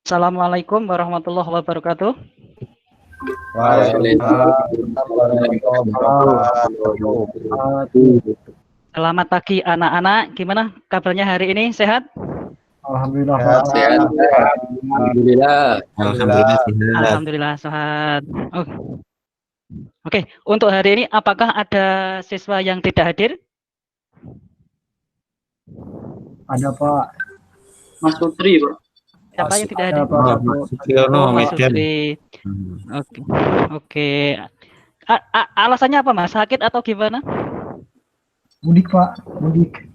Assalamualaikum warahmatullahi wabarakatuh. Selamat pagi anak-anak. Gimana kabarnya hari ini? Sehat? Alhamdulillah. Sehat. Alhamdulillah. Alhamdulillah sehat. Oke, untuk hari ini apakah ada siswa yang tidak hadir? Ada Pak. Mas Putri, Pak. Siapa yang tidak hadir? Mas Sutri. Oke. Alasannya apa, Mas? Sakit atau gimana? Mudik, Pak. Mudik.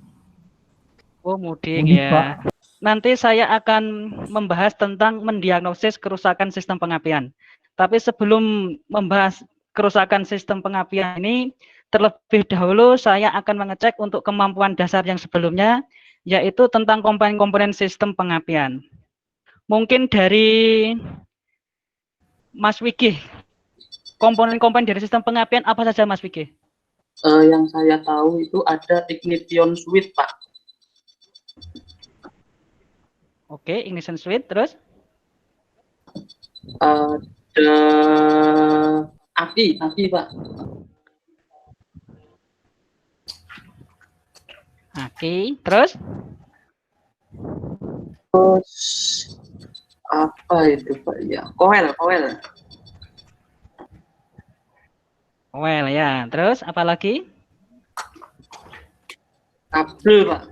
Oh, mudik ya. Pak. Nanti saya akan membahas tentang mendiagnosis kerusakan sistem pengapian. Tapi sebelum membahas kerusakan sistem pengapian ini, terlebih dahulu saya akan mengecek untuk kemampuan dasar yang sebelumnya, yaitu tentang komponen-komponen sistem pengapian. Mungkin dari Mas Wiki, komponen-komponen dari sistem pengapian apa saja, Mas Wiki? Yang saya tahu itu ada ignition switch, Pak. Oke, ignition switch, terus? Ada aki, Pak. Aki, terus? Terus apa itu, Pak? Ya, coil. Well ya, terus apa lagi? Kabel, Pak.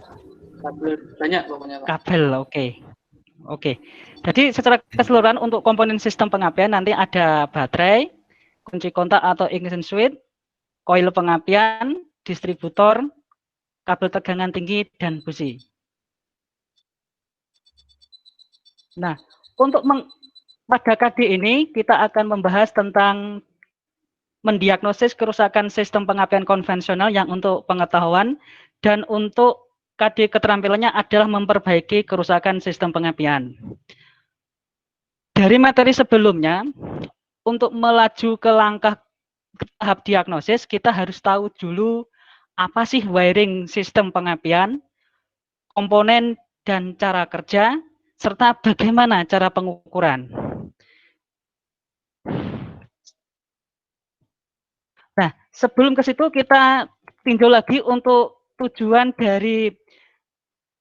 Kabel banyak pokoknya, Pak. Kabel, oke. Jadi secara keseluruhan untuk komponen sistem pengapian nanti ada baterai, kunci kontak atau ignition switch, koil pengapian, distributor, kabel tegangan tinggi, dan busi. Nah, untuk pada KD ini kita akan membahas tentang mendiagnosis kerusakan sistem pengapian konvensional yang untuk pengetahuan, dan untuk KD keterampilannya adalah memperbaiki kerusakan sistem pengapian. Dari materi sebelumnya, untuk melaju ke langkah tahap diagnosis, kita harus tahu dulu apa sih wiring sistem pengapian, komponen dan cara kerja, serta bagaimana cara pengukuran. Nah, sebelum ke situ kita tinjau lagi untuk tujuan dari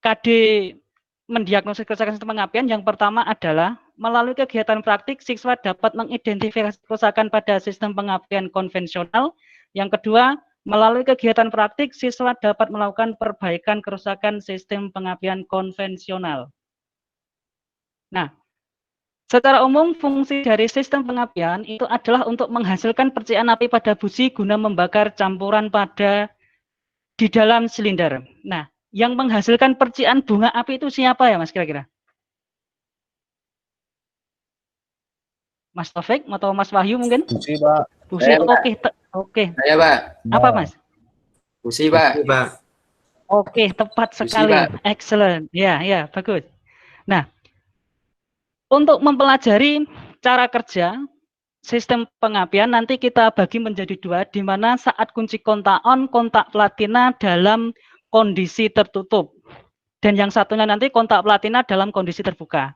KD mendiagnosis kerusakan sistem pengapian. Yang pertama adalah melalui kegiatan praktik, siswa dapat mengidentifikasi kerusakan pada sistem pengapian konvensional. Yang kedua, melalui kegiatan praktik, siswa dapat melakukan perbaikan kerusakan sistem pengapian konvensional. Nah, secara umum fungsi dari sistem pengapian itu adalah untuk menghasilkan percikan api pada busi guna membakar campuran pada di dalam silinder. Nah, yang menghasilkan percikan bunga api itu siapa ya, Mas, kira-kira? Mas Taufik atau Mas Wahyu mungkin? Busi, Pak. Busi, oke. Saya, Pak. Apa, Mas? Busi, Pak. Oke, tepat sekali. Excellent. Ya, bagus. Nah, untuk mempelajari cara kerja sistem pengapian nanti kita bagi menjadi dua, di mana saat kunci kontak on, kontak platina dalam kondisi tertutup. Dan yang satunya nanti kontak platina dalam kondisi terbuka.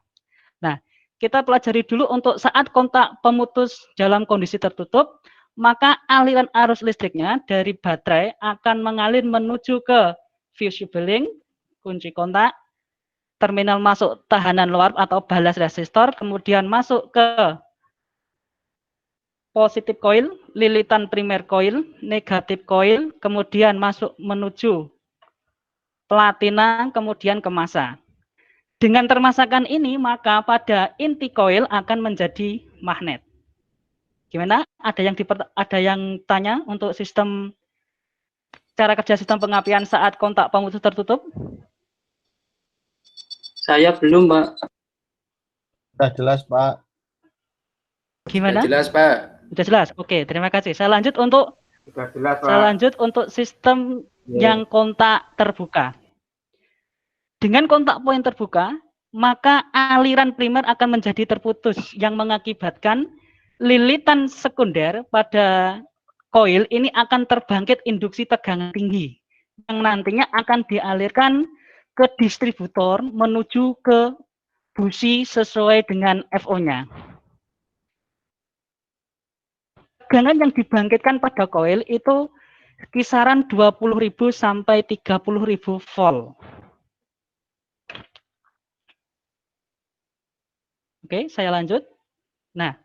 Nah, kita pelajari dulu untuk saat kontak pemutus dalam kondisi tertutup, maka aliran arus listriknya dari baterai akan mengalir menuju ke fusible link, kunci kontak, terminal masuk tahanan luar atau balas resistor, kemudian masuk ke positif coil, lilitan primer coil, negatif coil, kemudian masuk menuju platina, kemudian ke massa. Dengan termasakan ini, maka pada inti coil akan menjadi magnet. Gimana? Ada yang tanya untuk sistem cara kerja sistem pengapian saat kontak pemutus tertutup? Saya belum, Pak. Sudah jelas, Pak. Gimana? Sudah jelas, Pak. Sudah jelas. Oke, terima kasih. Saya lanjut untuk sistem yang kontak terbuka. Dengan kontak poin terbuka, maka aliran primer akan menjadi terputus yang mengakibatkan lilitan sekunder pada koil ini akan terbangkit induksi tegangan tinggi yang nantinya akan dialirkan ke distributor menuju ke busi sesuai dengan FO-nya. Tegangan yang dibangkitkan pada koil itu kisaran 20.000 sampai 30.000 volt. Oke, saya lanjut. Nah,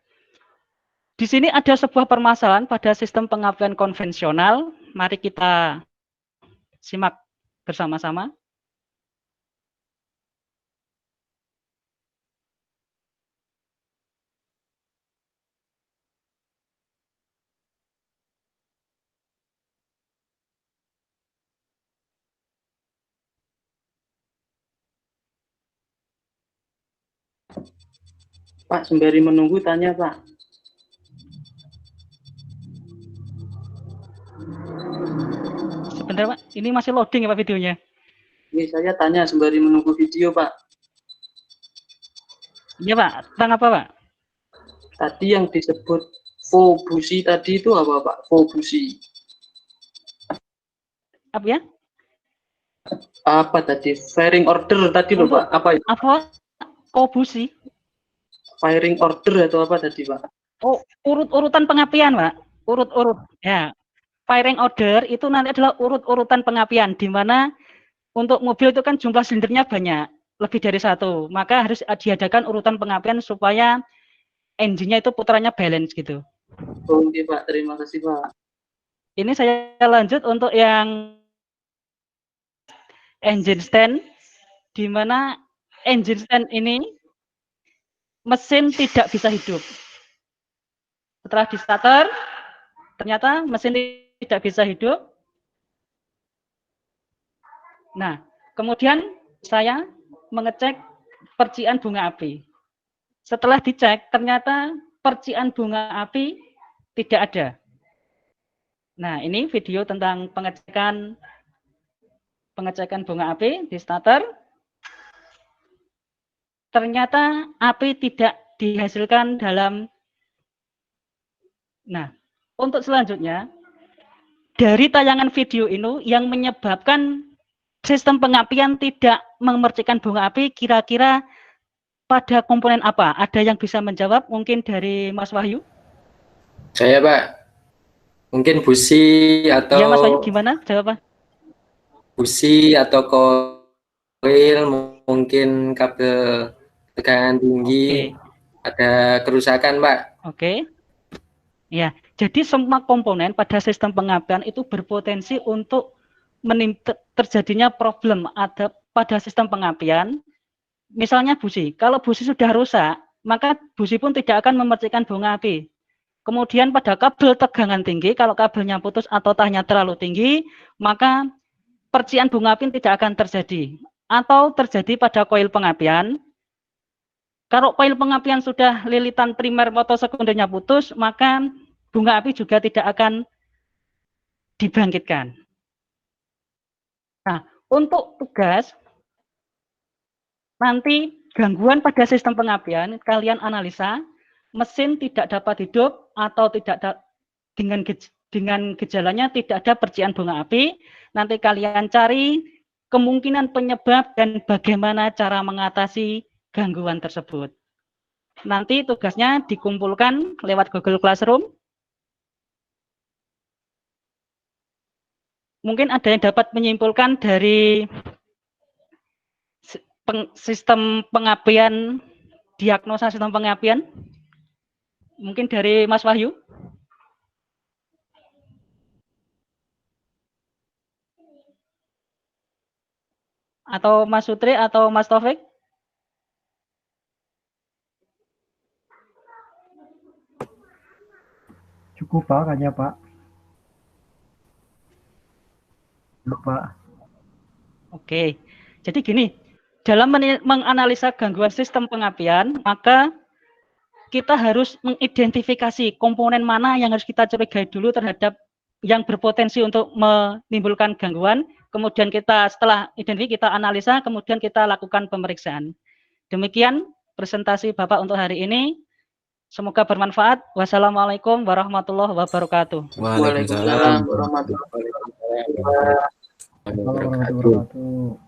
di sini ada sebuah permasalahan pada sistem pengapian konvensional. Mari kita simak bersama-sama. Pak, sembari menunggu tanya, Pak. Sebentar, Pak. Ini masih loading ya, Pak, videonya? Ini saya tanya sembari menunggu video, Pak. Iya, Pak. Tentang apa, Pak? Tadi yang disebut Fobusi tadi itu apa, Pak? Fobusi. Apa ya? Apa tadi? Firing order tadi loh, Untuk Pak. Apa itu? apa? Kobusi. Firing order atau apa tadi, Pak? Oh, urut-urutan pengapian, Pak. Urut-urut. Ya. Firing order itu nanti adalah urut-urutan pengapian, di mana untuk mobil itu kan jumlah silindernya banyak, lebih dari satu. Maka harus diadakan urutan pengapian supaya engine-nya itu putarannya balance gitu. Oke, Pak. Terima kasih, Pak. Ini saya lanjut untuk yang engine stand, di mana engine stand ini mesin tidak bisa hidup. Setelah di starter, ternyata mesin tidak bisa hidup. Nah, kemudian saya mengecek percikan bunga api. Setelah dicek, ternyata percikan bunga api tidak ada. Nah, ini video tentang pengecekan bunga api di starter. Ternyata api tidak dihasilkan dalam. Nah, untuk selanjutnya, dari tayangan video ini yang menyebabkan sistem pengapian tidak memercikan bunga api, kira-kira pada komponen apa? Ada yang bisa menjawab? Mungkin dari Mas Wahyu? Saya, Pak. Mungkin busi atau Ya, Mas Wahyu gimana jawaban? busi atau koil, mungkin kabel tegangan tinggi, ada kerusakan, Pak. Oke. Ya, jadi semua komponen pada sistem pengapian itu berpotensi untuk terjadinya problem ada pada sistem pengapian. Misalnya busi. Kalau busi sudah rusak, maka busi pun tidak akan memercikan bunga api. Kemudian pada kabel tegangan tinggi, kalau kabelnya putus atau tahnya terlalu tinggi, maka percikan bunga api tidak akan terjadi. Atau terjadi pada koil pengapian. Kalau koil pengapian sudah lilitan primer atau sekundernya putus, maka bunga api juga tidak akan dibangkitkan. Nah, untuk tugas, nanti gangguan pada sistem pengapian, kalian analisa, mesin tidak dapat hidup atau tidak dengan gejalanya tidak ada percikan bunga api, nanti kalian cari kemungkinan penyebab dan bagaimana cara mengatasi gangguan tersebut. Nanti tugasnya dikumpulkan lewat Google Classroom. Mungkin ada yang dapat menyimpulkan dari sistem pengapian, diagnosa sistem pengapian? Mungkin dari Mas Wahyu? Atau Mas Sutri atau Mas Taufik? Cukup Pak, kayaknya Pak. Lupa. Oke, jadi gini, dalam menganalisa gangguan sistem pengapian, maka kita harus mengidentifikasi komponen mana yang harus kita curigai dulu terhadap yang berpotensi untuk menimbulkan gangguan. Kemudian kita setelah identifikasi kita analisa, kemudian kita lakukan pemeriksaan. Demikian presentasi Bapak untuk hari ini. Semoga bermanfaat. Wassalamualaikum warahmatullahi wabarakatuh. Waalaikumsalam warahmatullahi wabarakatuh. Warahmatullahi wabarakatuh.